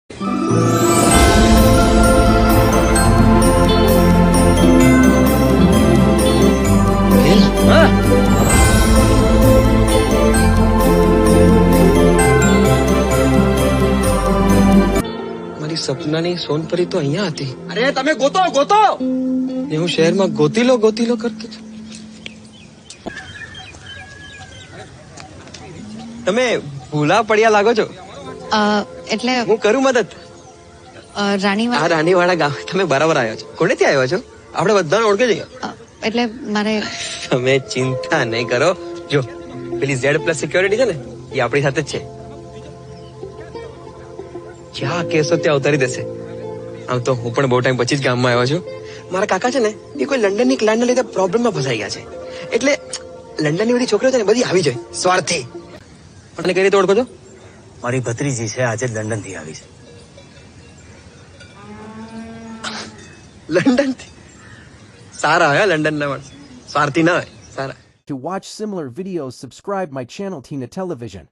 મારી સપનાની સોનપરી તો અહીંયા હતી. અરે તમે ગોતો ગોતો. ને હું શહેરમાં ગોતીલો કરતો છું. તમે ભૂલા પડ્યા લાગો છો. એટલે હું કરું મદદ. રાણીવાડા. આ રાણીવાડા ગામ તમે બરાબર આવ્યા છો. કોનેથી આવ્યા છો? આપણે બધાને ઓળખે છે. એટલે મારે તમે ચિંતા નહીં કરો. જો પેલી Z+ સિક્યોરિટી છે ને એ આપણી સાથે જ છે. જ્યાં કેસો ત્યાં ઉતારી દેશે. આમ તો હું પણ બહુ ટાઈમ પછી જ ગામમાં આવ્યો છું. મારા કાકા છે ને એ કોઈ લંડનની ક્લાયન્ટના લીધે પ્રોબ્લેમમાં ફસાઈ ગયા છે. એટલે લંડનની બધી છોકરીઓ છે ને બધી આવી જાય સ્વાર્થી. પણ કઈ રીતે ઓળખો છો? મારી ભત્રીજી છે, આજે લંડન થી આવી છે. લંડન થી સારા હોય લંડન ના માણસ, સ્વાર્થી ના હોય, સારા. To watch similar videos, subscribe my channel Tina Television.